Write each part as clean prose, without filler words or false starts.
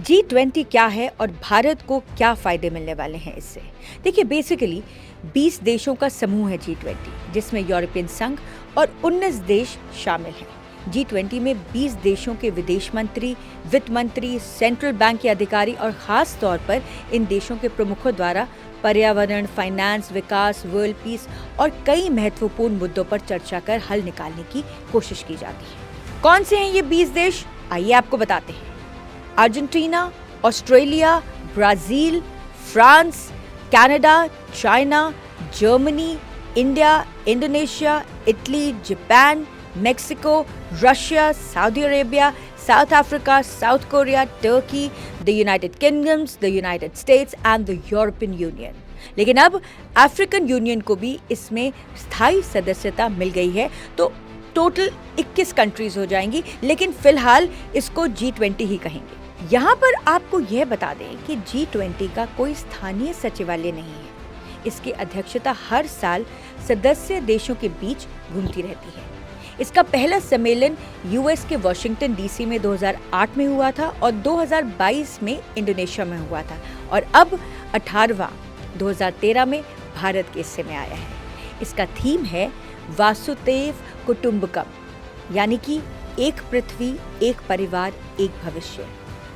G20 क्या है और भारत को क्या फ़ायदे मिलने वाले हैं इससे? देखिए बेसिकली 20 देशों का समूह है G20, जिसमें यूरोपियन संघ और 19 देश शामिल हैं। G20 में 20 देशों के विदेश मंत्री, वित्त मंत्री, सेंट्रल बैंक के अधिकारी और ख़ास तौर पर इन देशों के प्रमुखों द्वारा पर्यावरण, फाइनेंस, विकास, वर्ल्ड पीस और कई महत्वपूर्ण मुद्दों पर चर्चा कर हल निकालने की कोशिश की जाती है। कौन से हैं ये 20 देश? आइए आपको बताते हैं। Argentina, Australia, Brazil, France, Canada, China, Germany, India, Indonesia, Italy, Japan, Mexico, Russia, Saudi Arabia, south Africa, south Korea, Turkey, the United kingdoms, the United states and the European union. लेकिन अब अफ्रीकन यूनियन को भी इसमें स्थायी सदस्यता मिल गई है, तो टोटल 21 कंट्रीज हो जाएंगी, लेकिन फिलहाल इसको G20 ही कहेंगे। यहाँ पर आपको यह बता दें कि G20 का कोई स्थानीय सचिवालय नहीं है। इसकी अध्यक्षता हर साल सदस्य देशों के बीच घूमती रहती है। इसका पहला सम्मेलन यूएस के वॉशिंगटन डीसी में 2008 में हुआ था और 2022 में इंडोनेशिया में हुआ था, और अब 18वां 2013 में भारत के हिस्से में आया है। इसका थीम है वासुदेव कुटुंबकम, यानी कि एक पृथ्वी, एक परिवार, एक भविष्य।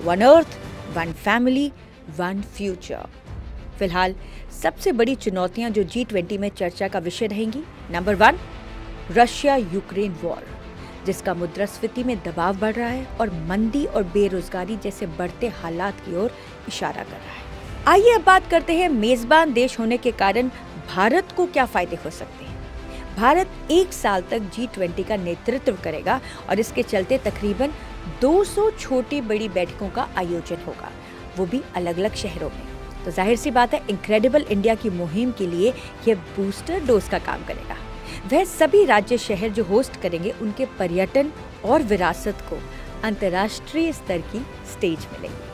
One earth, one family, one future. फिलहाल सबसे बड़ी चुनौतियां जो G20 में चर्चा का विषय रहेंगी। नंबर 1, रशिया यूक्रेन वॉर, जिसका मुद्रास्फीति में दबाव बढ़ रहा है और मंदी और बेरोजगारी जैसे बढ़ते हालात की ओर इशारा कर रहा है। आइए अब बात करते हैं मेजबान देश होने के कारण भारत को क्या फायदे हो सकते हैं। भारत 1 साल तक G20 का नेतृत्व करेगा और इसके चलते तकरीबन 200 छोटी बड़ी बैठकों का आयोजन होगा, वो भी अलग अलग शहरों में। तो जाहिर सी बात है, इनक्रेडिबल इंडिया की मुहिम के लिए यह बूस्टर डोज का काम करेगा। वह सभी राज्य शहर जो होस्ट करेंगे, उनके पर्यटन और विरासत को अंतर्राष्ट्रीय स्तर की स्टेज मिलेगी।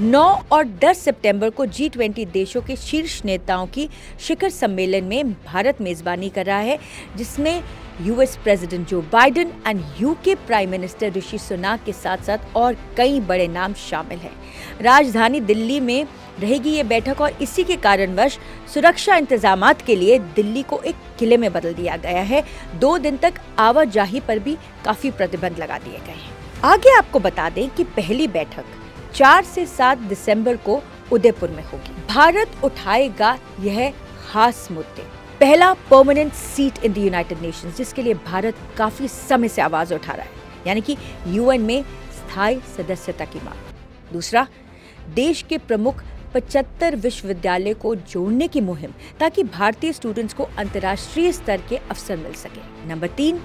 9 और 10 सितंबर को G20 देशों के शीर्ष नेताओं की शिखर सम्मेलन में भारत मेजबानी कर रहा है, जिसमें US president Joe Biden and UK prime minister Rishi Sunak के साथ साथ और कई बड़े नाम शामिल हैं। राजधानी दिल्ली में रहेगी ये बैठक और इसी के कारणवश सुरक्षा इंतजामात के लिए दिल्ली को एक किले में बदल दिया गया है। 2 दिन तक आवाजाही पर भी काफी प्रतिबंध लगा दिए गए हैं। आगे आपको बता दें कि पहली बैठक 4 से 7 दिसंबर को उदयपुर में होगी। भारत उठाएगा यह खास मुद्दे। पहला, permanent seat in the United Nations, जिसके लिए भारत काफी समय से आवाज उठा रहा है, यानी कि यूएन में स्थायी सदस्यता की मांग। दूसरा, देश के प्रमुख 75 विश्वविद्यालय को जोड़ने की मुहिम, ताकि भारतीय स्टूडेंट्स को अंतर्राष्ट्रीय स्तर के अवसर मिल सके। नंबर 3,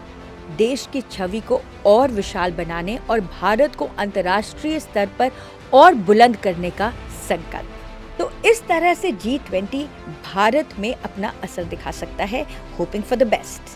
देश की छवि को और विशाल बनाने और भारत को अंतर्राष्ट्रीय स्तर पर और बुलंद करने का संकल्प। तो इस तरह से G20 भारत में अपना असर दिखा सकता है। Hoping for the best.